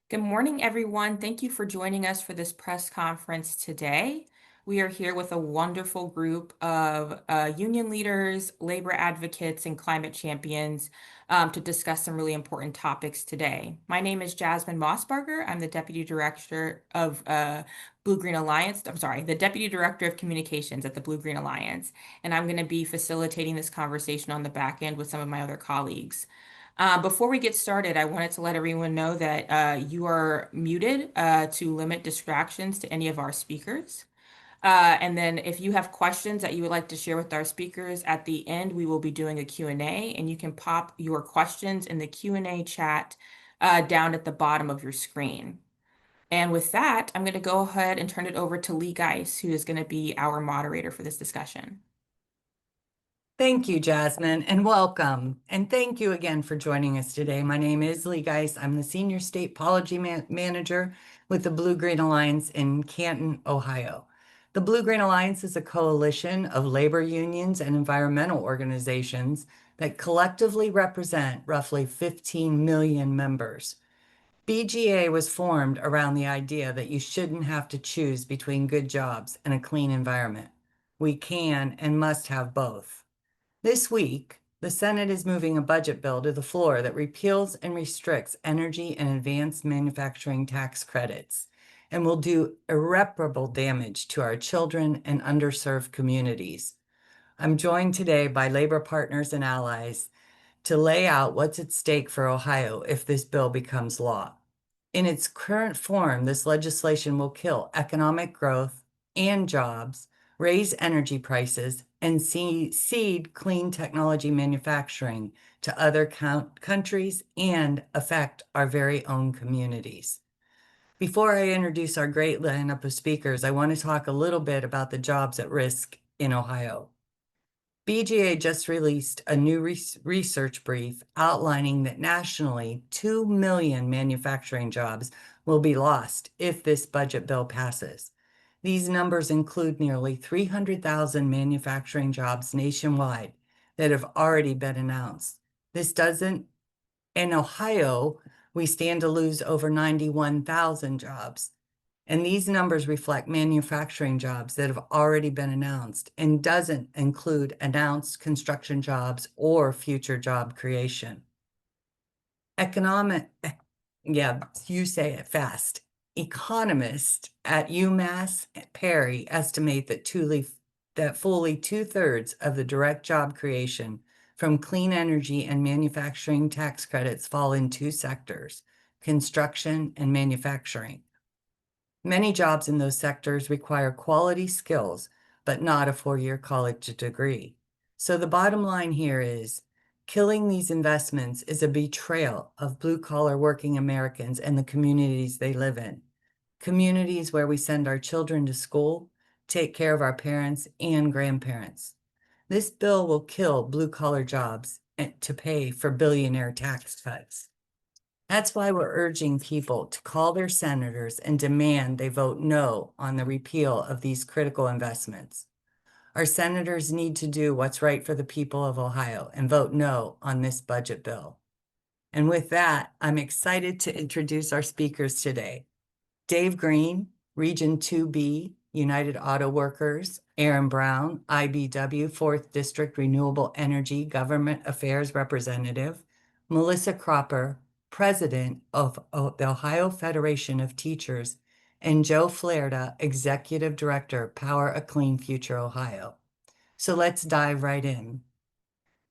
Good morning, everyone. Thank you for joining us for this press conference today. We are here with a wonderful group of union leaders, labor advocates, and climate champions to discuss some really important topics today. My name is Jasmine Mossberger. I'm the Deputy Director of Blue Green Alliance. I'm sorry, the Deputy Director of Communications at the Blue Green Alliance. And I'm going to be facilitating this conversation on the back end with some of my other colleagues. Before we get started, I wanted to let everyone know that you are muted to limit distractions to any of our speakers. And then if you have questions that you would like to share with our speakers at the end, we will be doing a Q&A, and you can pop your questions in the Q&A chat down at the bottom of your screen. And with that, I'm going to go ahead and turn it over to Lee Geis, who is going to be our moderator for this discussion. Thank you, Jasmine, and welcome. And thank you again for joining us today. My name is Lee Geis. I'm the Senior State Policy Manager with the Blue Green Alliance in Canton, Ohio. The Blue Green Alliance is a coalition of labor unions and environmental organizations that collectively represent roughly 15 million members. BGA was formed around the idea that you shouldn't have to choose between good jobs and a clean environment. We can and must have both. This week, the Senate is moving a budget bill to the floor that repeals and restricts energy and advanced manufacturing tax credits and will do irreparable damage to our children and underserved communities. I'm joined today by labor partners and allies to lay out what's at stake for Ohio if this bill becomes law. In its current form, this legislation will kill economic growth and jobs, raise energy prices, and cede clean technology manufacturing to other countries and affect our very own communities. Before I introduce our great lineup of speakers, I want to talk a little bit about the jobs at risk in Ohio. BGA just released a new research brief outlining that nationally 2 million manufacturing jobs will be lost if this budget bill passes. These numbers include nearly 300,000 manufacturing jobs nationwide that have already been announced. In Ohio, we stand to lose over 91,000 jobs. And these numbers reflect manufacturing jobs that have already been announced and doesn't include announced construction jobs or future job creation. You say it fast. Economists at UMass Perry estimate that fully 2/3 of the direct job creation from clean energy and manufacturing tax credits fall in two sectors: construction and manufacturing. Many jobs in those sectors require quality skills, but not a four-year college degree. So the bottom line here is killing these investments is a betrayal of blue-collar working Americans and the communities they live in. Communities where we send our children to school, take care of our parents and grandparents. This bill will kill blue-collar jobs to pay for billionaire tax cuts. That's why we're urging people to call their senators and demand they vote no on the repeal of these critical investments. Our senators need to do what's right for the people of Ohio and vote no on this budget bill. And with that, I'm excited to introduce our speakers today. Dave Green, Region 2B, United Auto Workers; Aaron Brown, IBW, 4th District Renewable Energy Government Affairs Representative; Melissa Cropper, President of the Ohio Federation of Teachers; and Joe Flaherty, Executive Director, Power a Clean Future Ohio. So let's dive right in.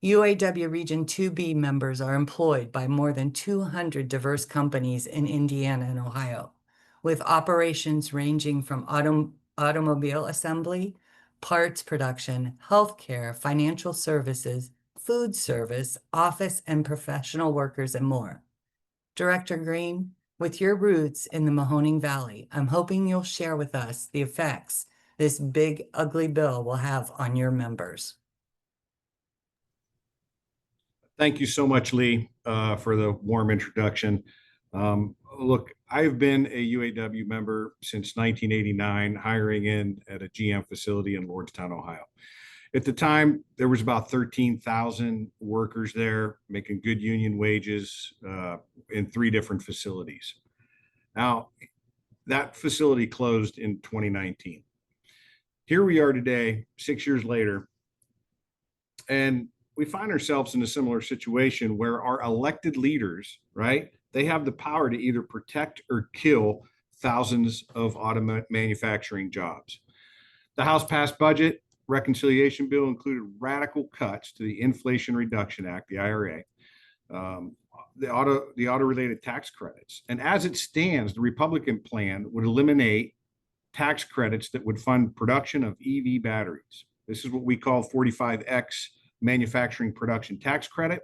UAW Region 2B members are employed by more than 200 diverse companies in Indiana and Ohio, with operations ranging from automobile assembly, parts production, healthcare, financial services, food service, office and professional workers, and more. Director Green, with your roots in the Mahoning Valley, I'm hoping you'll share with us the effects this big, ugly bill will have on your members. Thank you so much, Lee, for the warm introduction. Look, I've been a UAW member since 1989, hiring in at a GM facility in Lordstown, Ohio. At the time, there was about 13,000 workers there making good union wages in 3 different facilities. Now, that facility closed in 2019. Here we are today, 6 years later, and we find ourselves in a similar situation where our elected leaders, right, they have the power to either protect or kill thousands of auto manufacturing jobs. The House passed budget reconciliation bill included radical cuts to the Inflation Reduction Act, the IRA, um, the auto related tax credits. And as it stands, the Republican plan would eliminate tax credits that would fund production of EV batteries. This is what we call 45X manufacturing production tax credit.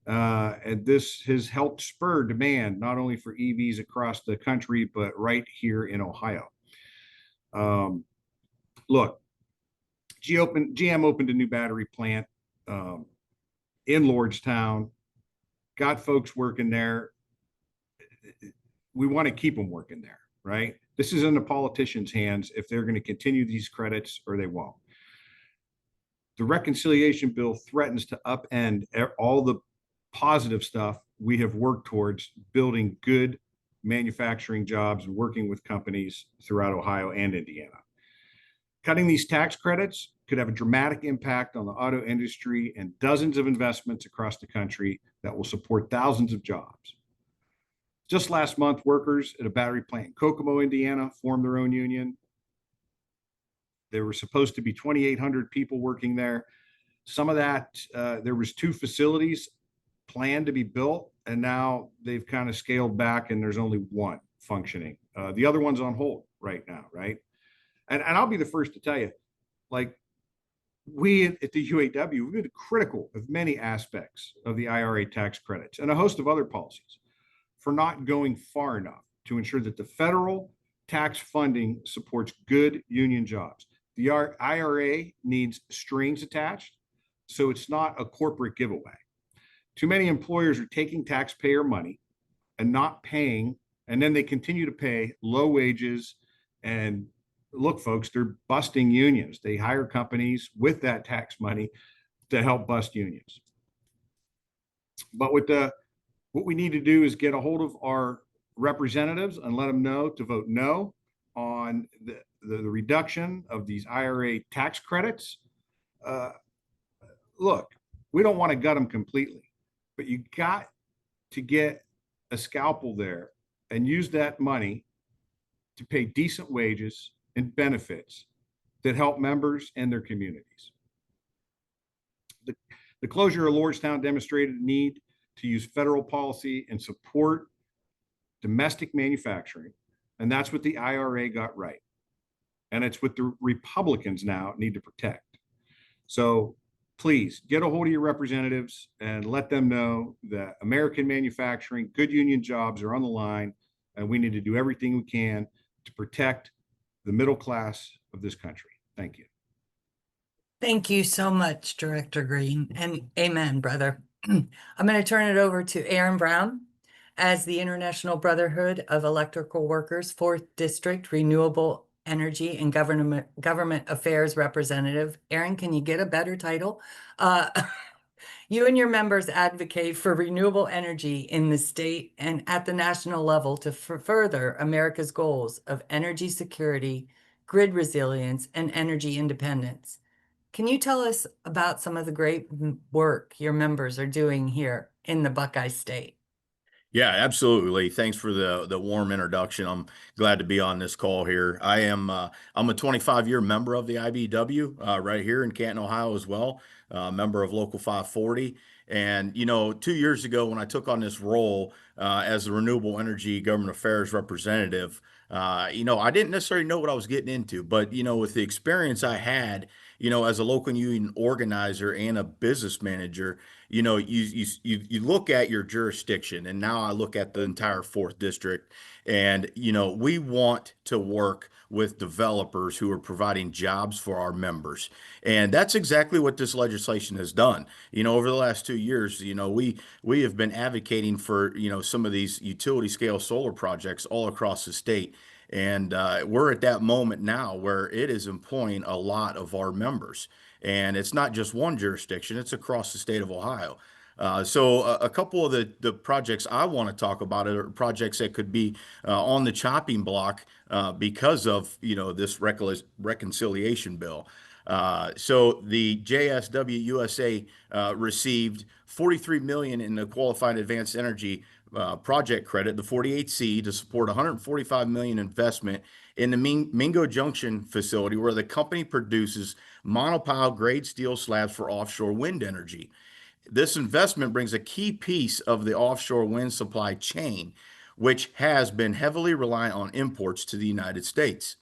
And this has helped spur demand not only for EVs across the country, but right here in Ohio. Look, GM opened a new battery plant in Lordstown, got folks working there. We want to keep them working there, right? This is in the politicians' hands if they're going to continue these credits or they won't. The reconciliation bill threatens to upend all the positive stuff we have worked towards building good manufacturing jobs and working with companies throughout Ohio and Indiana. Cutting these tax credits could have a dramatic impact on the auto industry and dozens of investments across the country that will support thousands of jobs. Just last month, workers at a battery plant in Kokomo, Indiana, formed their own union. There were supposed to be 2,800 people working there. Some of that, there was 2 facilities planned to be built, and now they've kind of scaled back and there's only 1 functioning. The other one's on hold right now, right? And I'll be the first to tell you, like, we at the UAW, we've been critical of many aspects of the IRA tax credits and a host of other policies for not going far enough to ensure that the federal tax funding supports good union jobs. The IRA needs strings attached, so it's not a corporate giveaway. Too many employers are taking taxpayer money and not paying, and then they continue to pay low wages. And look, folks, they're busting unions. They hire companies with that tax money to help bust unions. But what we need to do is get a hold of our representatives and let them know to vote no on the reduction of these IRA tax credits. Look, we don't want to gut them completely, but you got to get a scalpel there and use that money to pay decent wages and benefits that help members and their communities. The closure of Lordstown demonstrated a need to use federal policy and support domestic manufacturing, and that's what the IRA got right. And it's what the Republicans now need to protect. So please get a hold of your representatives and let them know that American manufacturing, good union jobs are on the line, and we need to do everything we can to protect the middle class of this country. Thank you. Thank you so much, Director Green, and amen, brother. I'm going to turn it over to Aaron Brown as the International Brotherhood of Electrical Workers, 4th District Renewable Energy and Government Affairs Representative. Aaron, can you get a better title? You and your members advocate for renewable energy in the state and at the national level to further America's goals of energy security, grid resilience, and energy independence. Can you tell us about some of the great work your members are doing here in the Buckeye State? Yeah, absolutely. Thanks for the warm introduction. I'm glad to be on this call here. I'm a 25-year member of the IBW right here in Canton, Ohio as well, member of Local 540. And, 2 years ago when I took on this role as the Renewable Energy Government Affairs representative, I didn't necessarily know what I was getting into, but, with the experience I had, as a local union organizer and a business manager, you look at your jurisdiction, and now I look at the entire 4th district, and we want to work with developers who are providing jobs for our members, and that's exactly what this legislation has done. Over the last 2 years, we have been advocating for some of these utility scale solar projects all across the state. And we're at that moment now where it is employing a lot of our members. And it's not just one jurisdiction, it's across the state of Ohio. So a couple of the projects I want to talk about are projects that could be on the chopping block because of this reconciliation bill. So the JSW USA received 43 million in the qualified advanced energy project credit, the 48C, to support 145 million investment in the Mingo Junction facility, where the company produces monopile grade steel slabs for offshore wind energy. This investment brings a key piece of the offshore wind supply chain, which has been heavily reliant on imports to the United States.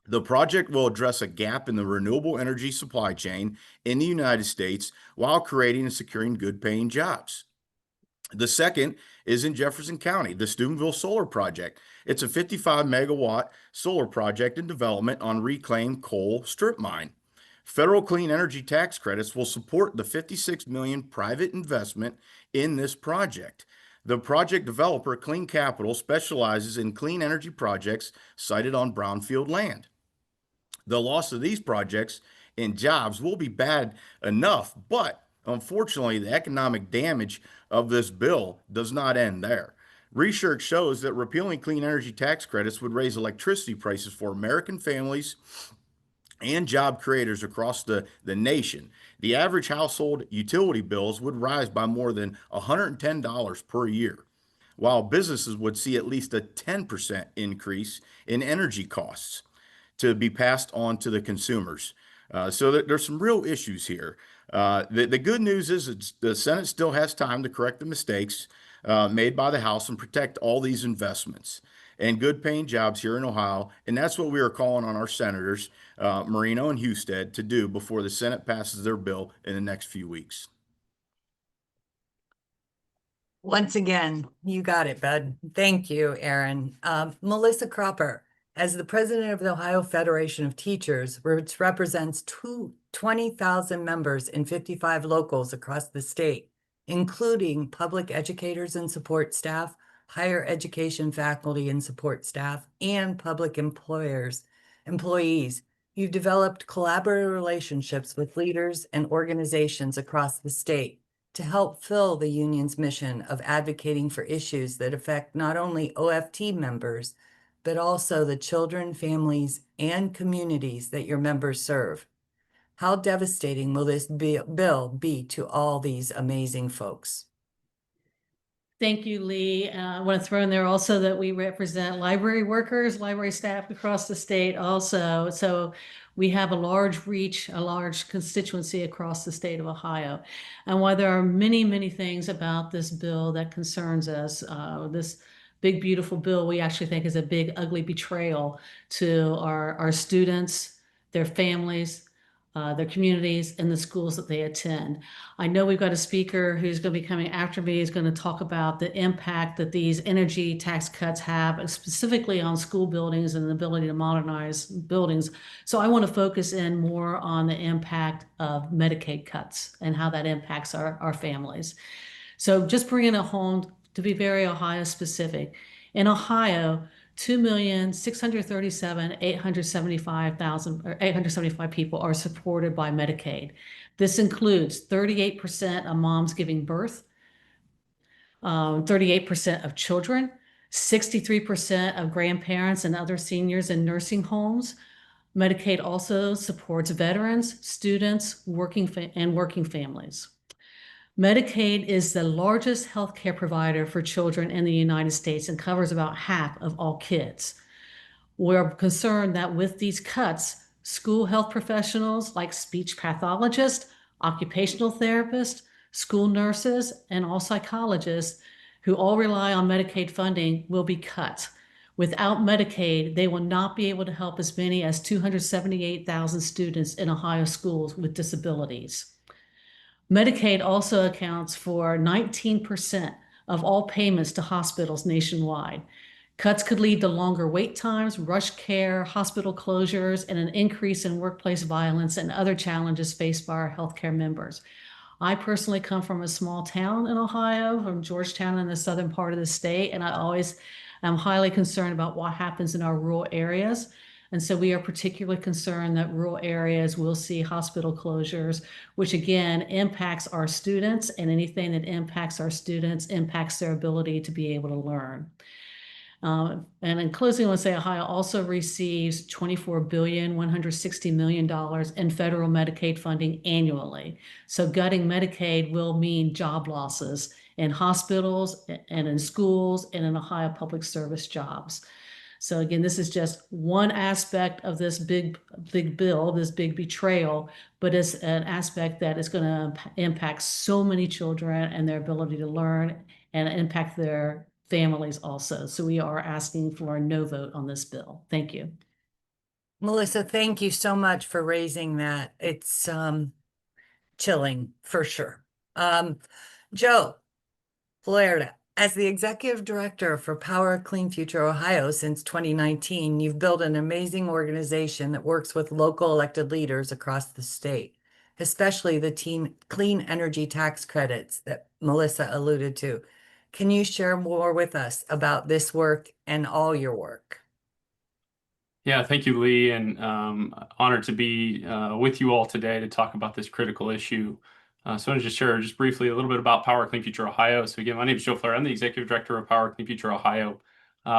The project will address a gap in the renewable energy supply chain in the United States while creating and securing good paying jobs. The second is in Jefferson County, the Steubenville Solar Project. It's a 55 megawatt solar project in development on reclaimed coal strip mine. Federal clean energy tax credits will support the 56 million private investment in this project. The project developer, Clean Capital, specializes in clean energy projects sited on brownfield land. The loss of these projects and jobs will be bad enough, but unfortunately, the economic damage of this bill does not end there. Research shows that repealing clean energy tax credits would raise electricity prices for American families and job creators across the nation. The average household utility bills would rise by more than $110 per year, while businesses would see at least a 10% increase in energy costs to be passed on to the consumers. So there's some real issues here. The good news is the Senate still has time to correct the mistakes made by the House and protect all these investments and good paying jobs here in Ohio. And that's what we are calling on our senators, Marino and Husted, to do before the Senate passes their bill in the next few weeks. Once again, you got it, bud. Thank you, Aaron. Melissa Cropper, as the president of the Ohio Federation of Teachers, which represents 20,000 members in 55 locals across the state, including public educators and support staff, higher education faculty and support staff, and public employees. You've developed collaborative relationships with leaders and organizations across the state to help fill the union's mission of advocating for issues that affect not only OFT members, but also the children, families, and communities that your members serve. How devastating will this bill be to all these amazing folks? Thank you, Lee. I want to throw in there also that we represent library workers, library staff across the state also. So we have a large reach, a large constituency across the state of Ohio. And while there are many, many things about this bill that concerns us, this big, beautiful bill, we actually think is a big, ugly betrayal to our students, their families, their communities, and the schools that they attend. I know we've got a speaker who's going to be coming after me, is going to talk about the impact that these energy tax cuts have, specifically on school buildings and the ability to modernize buildings. So I want to focus in more on the impact of Medicaid cuts and how that impacts our families. So just bringing it home, to be very Ohio specific. In Ohio, 2,637,875 people are supported by Medicaid. This includes 38% of moms giving birth, 38% of children, 63% of grandparents and other seniors in nursing homes. Medicaid also supports veterans, students, working families. Medicaid is the largest healthcare provider for children in the United States and covers about half of all kids. We're concerned that with these cuts, school health professionals like speech pathologists, occupational therapists, school nurses, and all psychologists who all rely on Medicaid funding will be cut. Without Medicaid, they will not be able to help as many as 278,000 students in Ohio schools with disabilities. Medicaid also accounts for 19% of all payments to hospitals nationwide. Cuts could lead to longer wait times, rush care, hospital closures, and an increase in workplace violence and other challenges faced by our healthcare members. I personally come from a small town in Ohio, from Georgetown in the southern part of the state, and I always am highly concerned about what happens in our rural areas. And so we are particularly concerned that rural areas will see hospital closures, which again impacts our students, and anything that impacts our students impacts their ability to be able to learn. And in closing, I want to say Ohio also receives $24,160,000,000 in federal Medicaid funding annually. So gutting Medicaid will mean job losses in hospitals and in schools and in Ohio public service jobs. So again, this is just one aspect of this big bill, this big betrayal, but it's an aspect that is going to impact so many children and their ability to learn and impact their families also. So we are asking for a no vote on this bill. Thank you. Melissa, thank you so much for raising that. It's chilling for sure. Joe Florida, as the executive director for Power Clean Future Ohio since 2019, you've built an amazing organization that works with local elected leaders across the state, especially the team clean energy tax credits that Melissa alluded to. Can you share more with us about this work and all your work? Yeah, thank you, Lee, and honored to be with you all today to talk about this critical issue. So I want to just share just briefly a little bit about Power Clean Future Ohio. So again, my name is Joe Flair. I'm the executive director of Power Clean Future Ohio.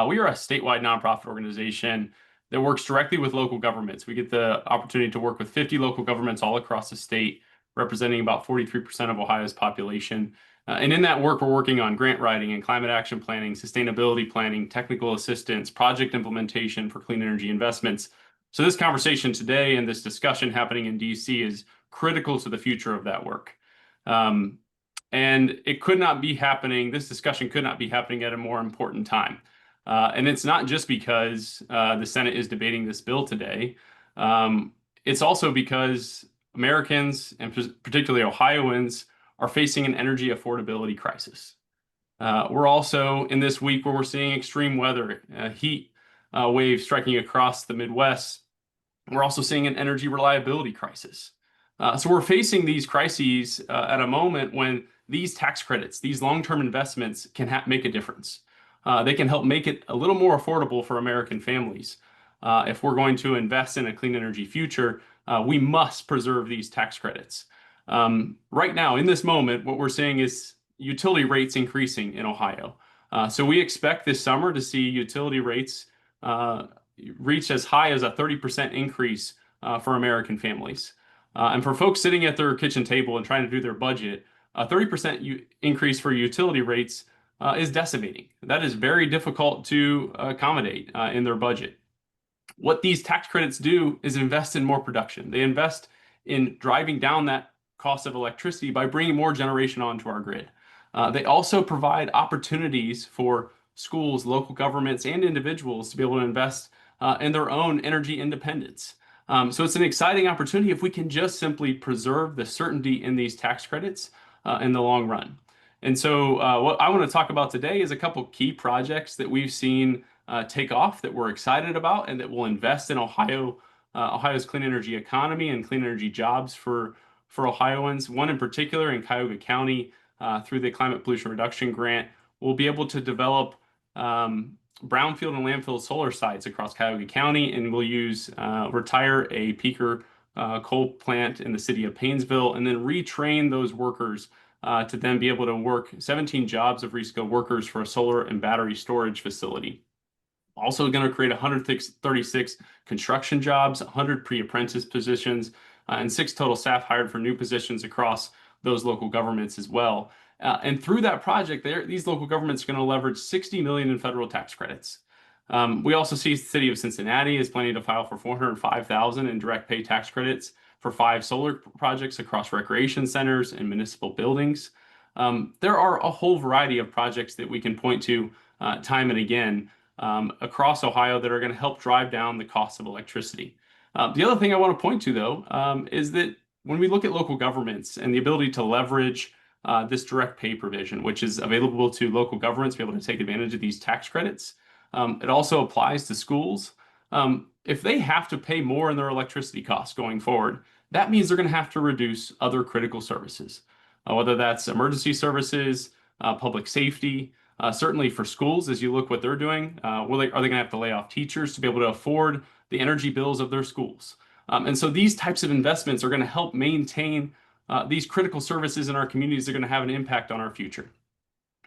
We are a statewide nonprofit organization that works directly with local governments. We get the opportunity to work with 50 local governments all across the state, representing about 43% of Ohio's population. And in that work, we're working on grant writing and climate action planning, sustainability planning, technical assistance, project implementation for clean energy investments. So this conversation today and this discussion happening in DC is critical to the future of that work. And it could not be happening, this discussion could not be happening at a more important time. And it's not just because the Senate is debating this bill today. It's also because Americans, and particularly Ohioans, are facing an energy affordability crisis. We're also in this week where we're seeing extreme weather, heat waves striking across the Midwest. We're also seeing an energy reliability crisis. So we're facing these crises at a moment when these tax credits, these long-term investments can make a difference. They can help make it a little more affordable for American families. If we're going to invest in a clean energy future, we must preserve these tax credits. Right now, in this moment, what we're seeing is utility rates increasing in Ohio. So we expect this summer to see utility rates reach as high as a 30% increase for American families. And for folks sitting at their kitchen table and trying to do their budget, a 30% increase for utility rates is decimating. That is very difficult to accommodate in their budget. What these tax credits do is invest in more production. They invest in driving down that cost of electricity by bringing more generation onto our grid. They also provide opportunities for schools, local governments, and individuals to be able to invest in their own energy independence. So it's an exciting opportunity if we can just simply preserve the certainty in these tax credits in the long run. And so what I want to talk about today is a couple key projects that we've seen take off that we're excited about and that will invest in Ohio's clean energy economy and clean energy jobs for Ohioans. One in particular in Cuyahoga County, through the Climate Pollution Reduction Grant, we'll be able to develop brownfield and landfill solar sites across Cuyahoga County, and we'll retire a peaker coal plant in the city of Paynesville, and then retrain those workers to then be able to work 17 jobs of reskilled workers for a solar and battery storage facility. Also going to create 136 construction jobs, 100 pre-apprentice positions, and 6 total staff hired for new positions across those local governments as well. And through that project, these local governments are going to leverage $60 million in federal tax credits. We also see the city of Cincinnati is planning to file for $405,000 in direct pay tax credits for 5 solar projects across recreation centers and municipal buildings. There are a whole variety of projects that we can point to time and again across Ohio that are going to help drive down the cost of electricity. The other thing I want to point to, though, is that when we look at local governments and the ability to leverage this direct pay provision, which is available to local governments to be able to take advantage of these tax credits, it also applies to schools. If they have to pay more in their electricity costs going forward, that means they're going to have to reduce other critical services, whether that's emergency services, public safety. Certainly for schools, as you look what they're doing, are they going to have to lay off teachers to be able to afford the energy bills of their schools. And so these types of investments are going to help maintain these critical services in our communities that are going to have an impact on our future.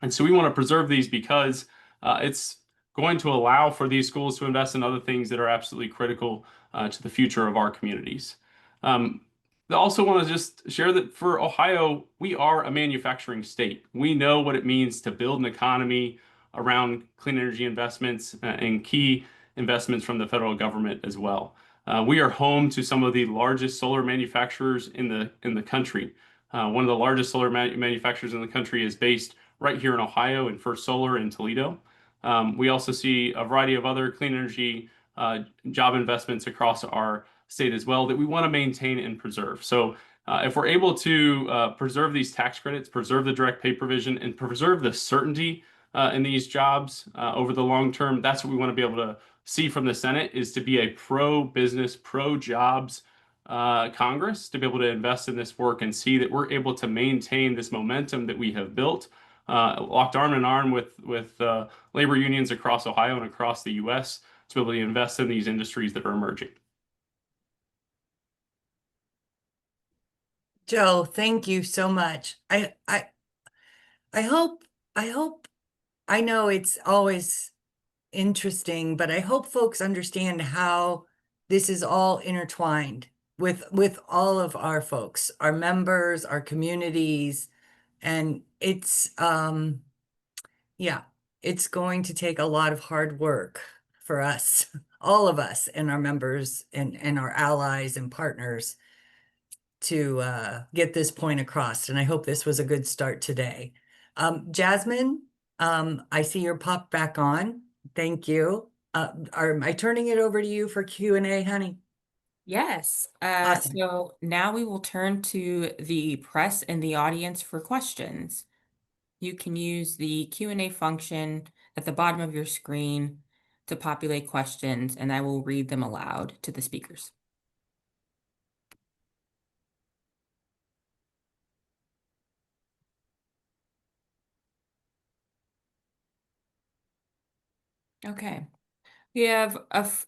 And so we want to preserve these because it's going to allow for these schools to invest in other things that are absolutely critical to the future of our communities. I also want to just share that for Ohio, we are a manufacturing state. We know what it means to build an economy around clean energy investments and key investments from the federal government as well. We are home to some of the largest solar manufacturers in the country. One of the largest solar manufacturers in the country is based right here in Ohio in First Solar in Toledo. We also see a variety of other clean energy job investments across our state as well that we want to maintain and preserve. So if we're able to preserve these tax credits, preserve the direct pay provision, and preserve the certainty in these jobs over the long term, that's what we want to be able to see from the Senate, is to be a pro-business, pro-jobs Congress, to be able to invest in this work and see that we're able to maintain this momentum that we have built, locked arm in arm with labor unions across Ohio and across the U.S. to be able to invest in these industries that are emerging. Joe, thank you so much. I hope I know it's always interesting, but I hope folks understand how this is all intertwined with all of our folks, our members, our communities, and it's yeah, it's going to take a lot of hard work for us, all of us and our members and our allies and partners to get this point across. And I hope this was a good start today. Jasmine, I see your pop back on. Thank you. Am I turning it over to you for Q&A, honey? Yes. Awesome. So now we will turn to the press and the audience for questions. You can use the Q&A function at the bottom of your screen to populate questions, and I will read them aloud to the speakers. Okay. We have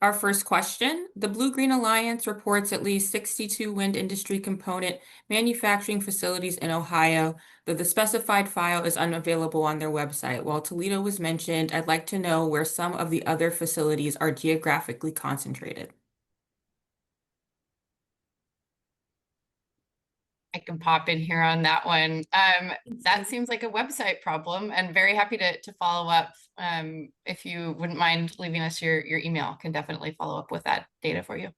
our first question. The Blue-Green Alliance reports at least 62 wind industry component manufacturing facilities in Ohio, though the specified file is unavailable on their website. While Toledo was mentioned, I'd like to know where some of the other facilities are geographically concentrated. I can pop in here on that one. That seems like a website problem, and very happy to follow up. If you wouldn't mind leaving us your email, can definitely follow up with that data for you.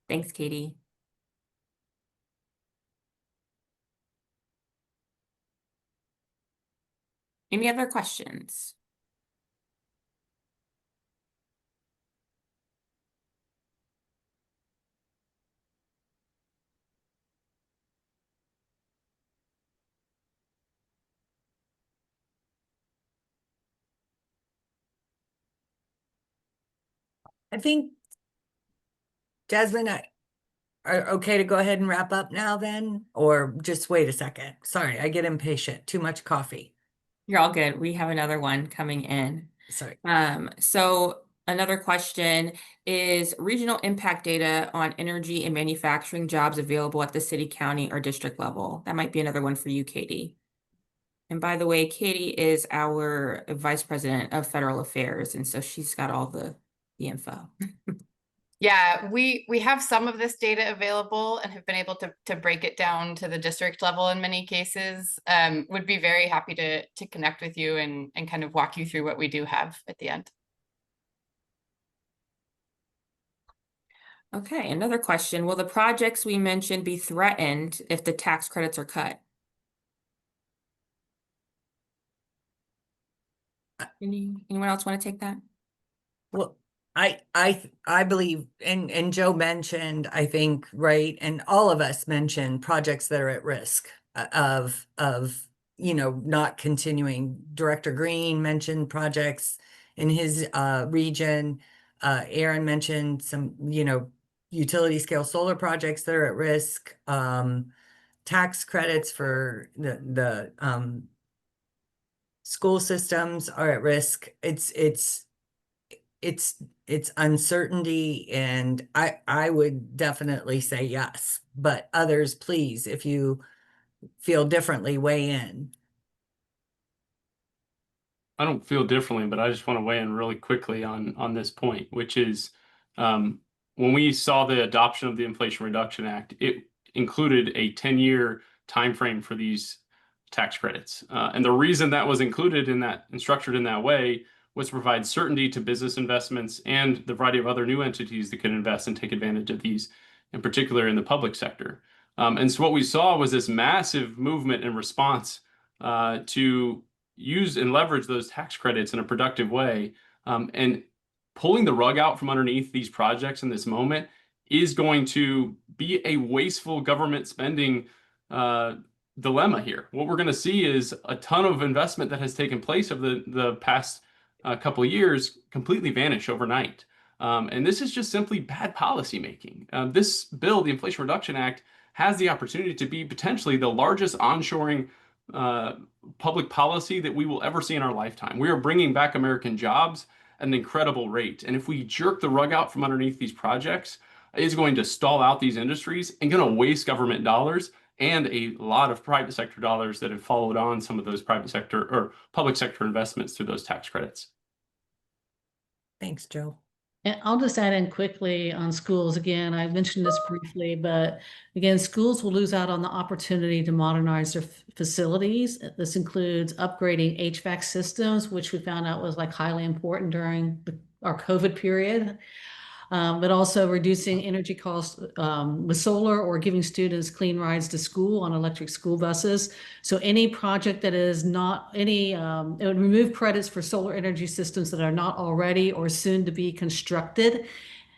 Thanks, Katie. Any other questions? I think, Jasmine, are okay to go ahead and wrap up now then, or just wait a second? Sorry, I get impatient. Too much coffee. You're all good. We have another one coming in. Sorry. So another question is regional impact data on energy and manufacturing jobs available at the city, county, or district level. That might be another one for you, Katie. And by the way, Katie is our Vice President of Federal Affairs, and so she's got all the info. Yeah, we have some of this data available and have been able to break it down to the district level in many cases. Would be very happy to connect with you and kind of walk you through what we do have at the end. Okay, another question. Will the projects we mentioned be threatened if the tax credits are cut? Anyone else want to take that? Well, I believe, and Joe mentioned, I think, right, and all of us mentioned projects that are at risk of not continuing. Director Green mentioned projects in his region. Aaron mentioned some, utility scale solar projects that are at risk. Tax credits for the school systems are at risk. It's it's uncertainty, and I would definitely say yes, but others, please, if you feel differently, weigh in. I don't feel differently, but I just want to weigh in really quickly on this point, which is when we saw the adoption of the Inflation Reduction Act, it included a 10-year time frame for these tax credits. And the reason that was included in that and structured in that way was to provide certainty to business investments and the variety of other new entities that could invest and take advantage of these, in particular in the public sector. And so what we saw was this massive movement in response to use and leverage those tax credits in a productive way. And pulling the rug out from underneath these projects in this moment is going to be a wasteful government spending dilemma here. What we're going to see is a ton of investment that has taken place over the past couple of years completely vanish overnight. And this is just simply bad policy making. This bill, the Inflation Reduction Act, has the opportunity to be potentially the largest onshoring public policy that we will ever see in our lifetime. We are bringing back American jobs at an incredible rate. And if we jerk the rug out from underneath these projects, it is going to stall out these industries and going to waste government dollars and a lot of private sector dollars that have followed on some of those private sector or public sector investments through those tax credits. Thanks, Joe. And I'll just add in quickly on schools. Again, I mentioned this briefly, but again, schools will lose out on the opportunity to modernize their facilities. This includes upgrading HVAC systems, which we found out was like highly important during our COVID period. But also reducing energy costs with solar, or giving students clean rides to school on electric school buses. So any project that is not any, it would remove credits for solar energy systems that are not already or soon to be constructed.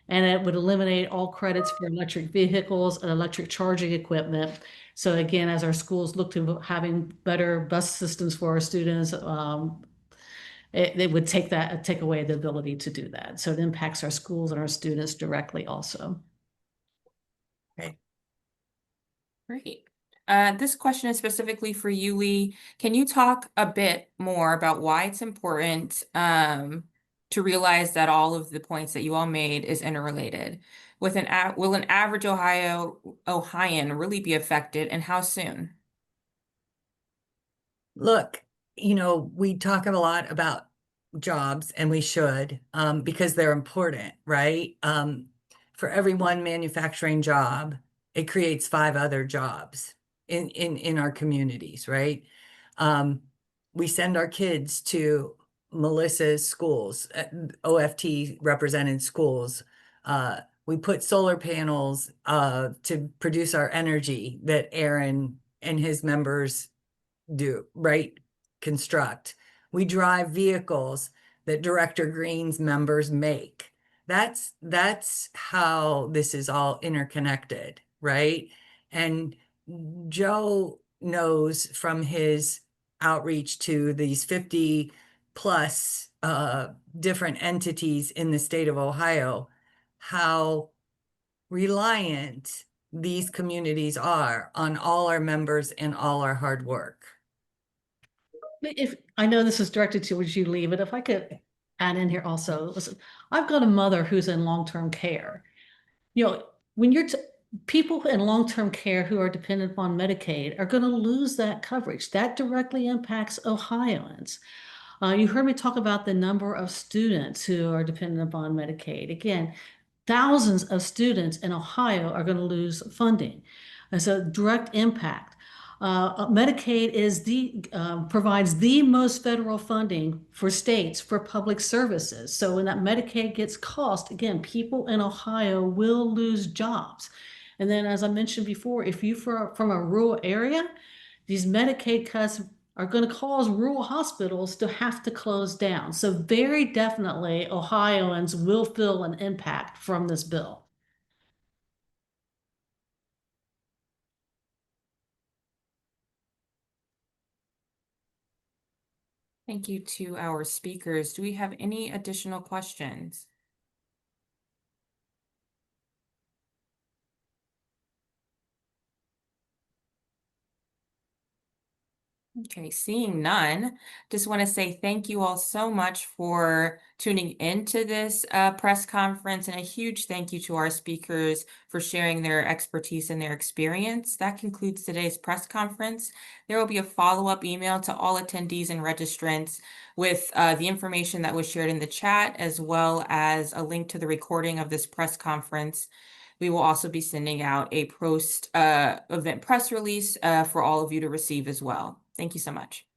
And it would eliminate all credits for electric vehicles and electric charging equipment. So again, as our schools look to having better bus systems for our students, it would take away the ability to do that. So it impacts our schools and our students directly also. Okay. Great. This question is specifically for you, Lee. Can you talk a bit more about why it's important to realize that all of the points that you all made is interrelated? Will an average Ohioan really be affected, and how soon? Look, we talk a lot about jobs, and we should, because they're important, right? For every one manufacturing job, it creates 5 other jobs in our communities, right? We send our kids to Melissa's schools, OFT represented schools. We put solar panels to produce our energy that Aaron and his members do, right? Construct. We drive vehicles that Director Green's members make. That's how this is all interconnected, right? And Joe knows from his outreach to these 50 plus different entities in the state of Ohio, how reliant these communities are on all our members and all our hard work. If I know this is directed towards you, Lee, but if I could add in here also, listen, I've got a mother who's in long-term care. When you're people in long-term care who are dependent upon Medicaid are going to lose that coverage. That directly impacts Ohioans. You heard me talk about the number of students who are dependent upon Medicaid. Again, thousands of students in Ohio are going to lose funding. It's a direct impact. Medicaid is provides the most federal funding for states for public services. So when that Medicaid gets cost, again, people in Ohio will lose jobs. And then, as I mentioned before, if you're from a rural area, these Medicaid cuts are going to cause rural hospitals to have to close down. So very definitely Ohioans will feel an impact from this bill. Thank you to our speakers. Do we have any additional questions? Okay, seeing none, just want to say thank you all so much for tuning into this press conference, and a huge thank you to our speakers for sharing their expertise and their experience. That concludes today's press conference. There will be a follow-up email to all attendees and registrants with the information that was shared in the chat, as well as a link to the recording of this press conference. We will also be sending out a post event press release for all of you to receive as well. Thank you so much.